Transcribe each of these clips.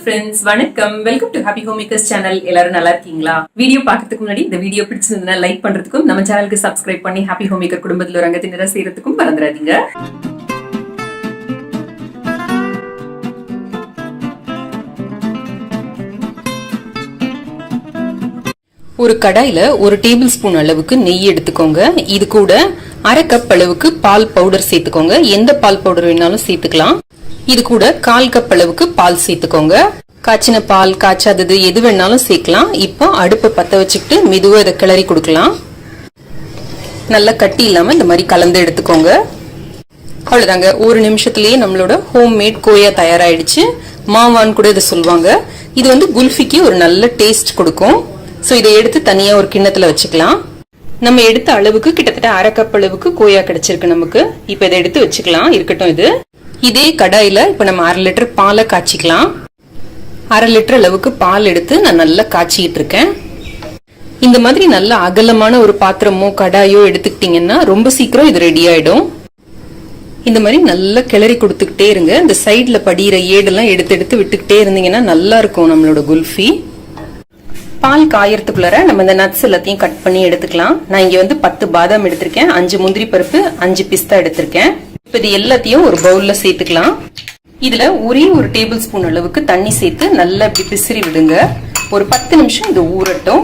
Friends, வணக்கம். Welcome to happy home makers channel. எல்லாரும் நல்லா இருக்கீங்களா? வீடியோ பார்க்கறதுக்கு முன்னாடி இந்த வீடியோ பிடிச்சிருந்தா லைக் பண்றதுக்கும் நம்ம சேனலுக்கு சப்ஸ்கிரைப் பண்ணி ஹாப்பி ஹோம் மேக்கர் குடும்பத்தில் ஒரு அங்கத்தினரை செய்யறதுக்கும் மறந்துடாதீங்க. ஒரு கடாயில ஒரு டேபிள் ஸ்பூன் அளவுக்கு நெய் எடுத்துக்கோங்க. இது கூட அரை கப் அளவுக்கு பால் பவுடர் சேர்த்துக்கோங்க. எந்த பால் பவுடர் வேணாலும் சேர்த்துக்கலாம். இது கூட 1/4 கப் அளவுக்கு பால் சேர்த்துக்கோங்க. காய்ச்சின பால், காய்ச்சாதது எது வேணாலும் சேர்க்கலாம். இப்போ அடுப்பை பத்த வச்சுக்கிட்டு மெதுவா இதை கிளறி கொடுக்கலாம். நல்லா கட்டி இல்லாம இந்த மாதிரி கலந்து எடுத்துக்கோங்க. அவ்வளவுதாங்க, ஒரு நிமிஷத்துலயே நம்மளோட ஹோம் மேட் கோயா தயாராயிடுச்சு. மாவான்னு கூட இதை சொல்லுவாங்க. இது குல்ஃபிக்கு ஒரு நல்ல டேஸ்ட் கொடுக்கும். சோ இதை எடுத்து தனியா ஒரு கிண்ணத்துல வச்சுக்கலாம். நம்ம எடுத்த அளவுக்கு கிட்டத்தட்ட அரை கப் அளவுக்கு கோயா கிடைச்சிருக்கு நமக்கு. இப்ப இதை எடுத்து வச்சுக்கலாம், இருக்கட்டும். இதே கடாயில இப்ப நம்ம 1/2 லிட்டர் பாலை காய்ச்சிக்கலாம். 1/2 லிட்டர் அளவுக்கு பால் எடுத்து நான் நல்லா காய்ச்சிட்டு இருக்கேன். இந்த மாதிரி நல்ல அகலமான ஒரு பாத்திரமோ கடாயோ எடுத்துக்கிட்டீங்கன்னா ரொம்ப சீக்கிரம் இது ரெடி ஆயிடும். இந்த மாதிரி நல்லா கிளறி கொடுத்துக்கிட்டே இருங்க. இந்த சைட்ல படிகிற ஏடெல்லாம் எடுத்து விட்டுக்கிட்டே இருந்தீங்கன்னா நல்லா இருக்கும் நம்மளோட குல்ஃபி. பால் காயறதுக்குள்ளார நம்ம இந்த நட்ஸ் எல்லாத்தையும் கட் பண்ணி எடுத்துக்கலாம். நான் இங்க 10 பாதாம் எடுத்திருக்கேன், 5 முந்திரி பருப்பு, 5 பிஸ்தா எடுத்திருக்கேன். இப்ப இது எல்லாத்தையும் ஒரு பவுல்ல சேர்த்துக்கலாம். இதுல ஒரே ஒரு டேபிள் ஸ்பூன் அளவுக்கு தண்ணி சேர்த்து நல்லா பிசிறி விடுங்க. ஒரு 10 நிமிஷம் இது ஊறட்டும்.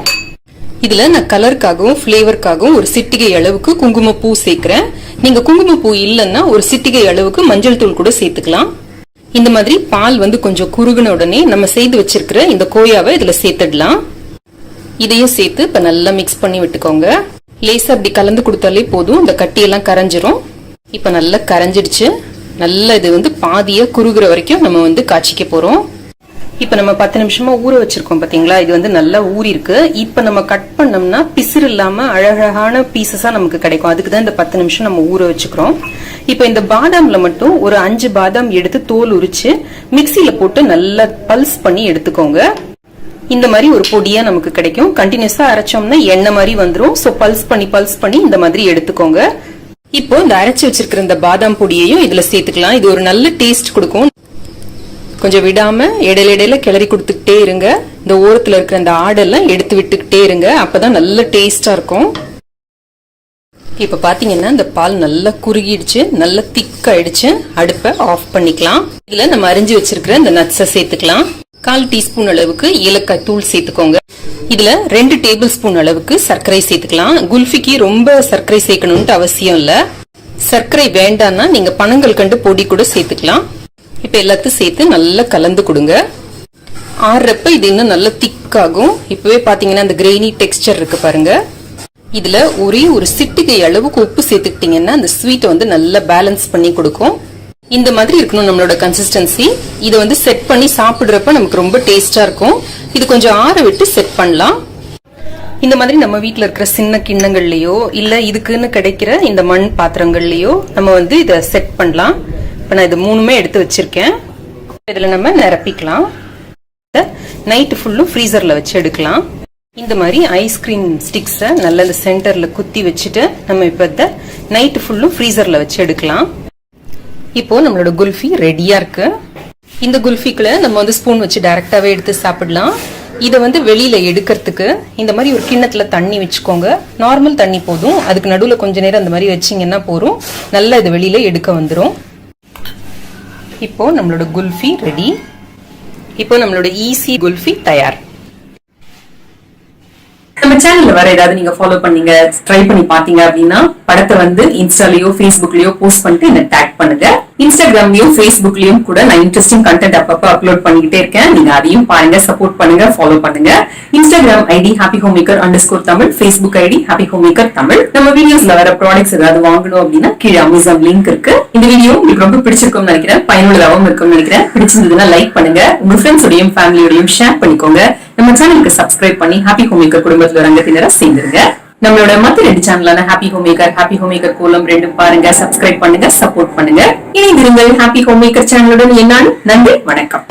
இதுல நான் கலருக்காகவும் பிளேவருக்காகவும் ஒரு சிட்டிகை அளவுக்கு குங்குமப்பூ சேர்க்கிறேன். நீங்க குங்குமப்பூ இல்லைன்னா ஒரு சிட்டிகை அளவுக்கு மஞ்சள் தூள் கூட சேர்த்துக்கலாம். இந்த மாதிரி பால் கொஞ்சம் குறுகுன உடனே நம்ம செய்து வச்சிருக்கிற இந்த கோயாவை இதுல சேர்த்துடலாம். இதையும் சேர்த்து இப்ப நல்லா மிக்ஸ் பண்ணி விட்டுக்கோங்க. லேசா அப்படி கலந்து கொடுத்தாலே போதும், இந்த கட்டியெல்லாம் கரைஞ்சிரும். இப்ப நல்லா கரைஞ்சிடுச்சு. நல்லா இது பாதியா குறுகுற வரைக்கும் நம்ம காய்ச்சிக்க போறோம். இப்ப நம்ம 10 நிமிஷமா ஊற வச்சிருக்கோம் பாத்தீங்களா? இது நல்லா ஊறி இருக்கு. இப்ப நம்ம கட் பண்ணோம்னா பிசிறு இல்லாம அழகான பீசஸா நமக்கு கிடைக்கும். அதுக்குதான் இந்த 10 நிமிஷம் நம்ம ஊற வச்சுக்கிறோம். இப்ப இந்த பாதாம்ல மட்டும் ஒரு 5 பாதாம் எடுத்து தோல் உரிச்சு மிக்சியில போட்டு நல்லா பல்ஸ் பண்ணி எடுத்துக்கோங்க. இந்த மாதிரி ஒரு பொடியா நமக்கு கிடைக்கும். கண்டினியூஸா அரைச்சோம்னா எண்ணெய் மாதிரி வந்துரும். சோ பல்ஸ் பண்ணி இந்த மாதிரி எடுத்துக்கோங்க. இப்போ இந்த அரைச்சு வச்சிருக்கிற இந்த பாதாம் பொடியையும் இதுல சேர்த்துக்கலாம். இது ஒரு நல்ல டேஸ்ட் கொடுக்கும். கொஞ்சம் விடாம இடையில கிளறி கொடுத்துக்கிட்டே இருங்க. இந்த ஓரத்துல இருக்கிற அந்த ஆடெல்லாம் எடுத்து விட்டுக்கிட்டே இருங்க. அப்பதான் நல்ல டேஸ்டா இருக்கும். இப்ப பாத்தீங்கன்னா இந்த பால் நல்லா குறுகிடுச்சு, நல்லா திக் ஆயிடுச்சு. அடுப்பை ஆஃப் பண்ணிக்கலாம். இதுல நம்ம அரிஞ்சு வச்சிருக்கிற இந்த நட்ஸை சேர்த்துக்கலாம். 1/4 டீஸ்பூன் அளவுக்கு ஏலக்காய் தூள் சேர்த்துக்கோங்க. இதுல 2 டேபிள் ஸ்பூன் அளவுக்கு சர்க்கரை சேர்த்துக்கலாம். குல்ஃபிக்கு ரொம்ப சர்க்கரை சேர்க்கணும்னு அவசியம் இல்ல. சர்க்கரை வேண்டாம்னா நீங்க பனங்கல்கண்டு பொடி கூட சேர்த்துக்கலாம். இப்ப எல்லாத்தையும் சேர்த்து நல்லா கலந்து கொடுங்க. ஆறுறப்ப இது இன்னும் நல்லா திக் ஆகும். இப்பவே பாத்தீங்கன்னா இந்த கிரெயினி டெக்ஸ்டர் இருக்கு பாருங்க. இதுல ஒரே ஒரு சிட்டிகை அளவுக்கு உப்பு சேர்த்துக்கிட்டீங்கன்னா அந்த ஸ்வீட்டை நல்லா பேலன்ஸ் பண்ணி கொடுக்கும். இந்த மாதிரி இருக்கணும் நம்மளோட கன்சிஸ்டன்சி. இதை செட் பண்ணி சாப்பிடுறப்ப நமக்கு ரொம்ப டேஸ்டா இருக்கும். இது கொஞ்சம் ஆற விட்டு செட் பண்ணலாம். இந்த மாதிரி நம்ம வீட்டுல இருக்கிற சின்ன கிண்ணங்கள்லயோ இல்ல இதுக்குன்னு கிடைக்கிற இந்த மண் பாத்திரங்கள்லயோ நம்ம இதை செட் பண்ணலாம். இப்ப நான் இது 3மே எடுத்து வச்சிருக்கேன். இதுல நம்ம நிரப்பிக்கலாம். நைட் ஃபுல்லும் ஃப்ரீசர்ல வச்சு எடுக்கலாம். இந்த மாதிரி ஐஸ்கிரீம் ஸ்டிக்ஸ நல்ல இந்த சென்டர்ல குத்தி வச்சுட்டு நம்ம இப்ப இதை நைட் ஃபுல்லும் ஃப்ரீசர்ல வச்சு எடுக்கலாம். இப்போ நம்மளோட குல்ஃபி ரெடியா இருக்கு. இந்த குல்ஃபிக்குள்ள நம்ம ஸ்பூன் வச்சு டைரக்டாவே எடுத்து சாப்பிடலாம். இதை வெளியில எடுக்கிறதுக்கு இந்த மாதிரி ஒரு கிண்ணத்துல தண்ணி வச்சுக்கோங்க. நார்மல் தண்ணி போதும். அதுக்கு நடுவுல கொஞ்ச நேரம் அந்த மாதிரி வச்சீங்கன்னா போதும். நல்லா இது வெளியில எடுக்க வந்துடும். இப்போ நம்மளோட குல்ஃபி ரெடி. இப்போ நம்மளோட ஈஸி குல்ஃபி தயார். நம்ம சேனல்ல வர ஏதாவது நீங்க ஃபாலோ பண்ணீங்க, ட்ரை பண்ணி பாத்தீங்க அப்படின்னா படத்தை இன்ஸ்டாலயோ ஃபேஸ்புக்லயோ போஸ்ட் பண்ணிட்டு என்ன டேக் பண்ணுங்க. இன்ஸ்டாகிராம்லயும் ஃபேஸ்புக்லயும் கூட நான் இன்ட்ரெஸ்டிங் கண்டென்ட் அப்பப்ப அப்லோட் பண்ணிக்கிட்டே இருக்கேன். நீங்க அதையும் பாருங்க, சப்போர்ட் பண்ணுங்க, ஃபாலோ பண்ணுங்க. Instagram ID happy home maker _Tamil, Facebook ID happy home maker Tamil. நம்ம வீடியோஸ்ல வர ப்ராடக்ட்ஸ் ஏதாவது வாங்கணும் அப்படின்னா கீழே அமேசான் லிங்க் இருக்கு. இந்த வீடியோ உங்களுக்கு ரொம்ப பிடிச்சிருக்கும்னு நினைக்கிறேன், பயனுள்ளதாகவும் இருக்கும்னு நினைக்கிறேன். பிடிச்சிருந்ததுன்னா லைக் பண்ணுங்க, உங்க ஃப்ரெண்ட்ஸோடையும் ஃபேமிலியோடையும் ஷேர் பண்ணிக்கோங்க. நம்ம சேனலுக்கு சப்ஸ்கிரைப் பண்ணி ஹாப்பி ஹோம் மேக்கர் குடும்பத்துல ஒரு அங்கத்தினரா சேர்ந்துருங்க. நம்மளோட மத்த 2 சேனலான ஹாப்பி ஹோம் மேக்கர் கோலம் 2 பாருங்க, சப்ஸ்கிரைப் பண்ணுங்க, சப்போர்ட் பண்ணுங்க. இணைந்திருங்கள் ஹாப்பி ஹோம் மேக்கர் சேனலுடன். என்னாலும் நன்றி, வணக்கம்.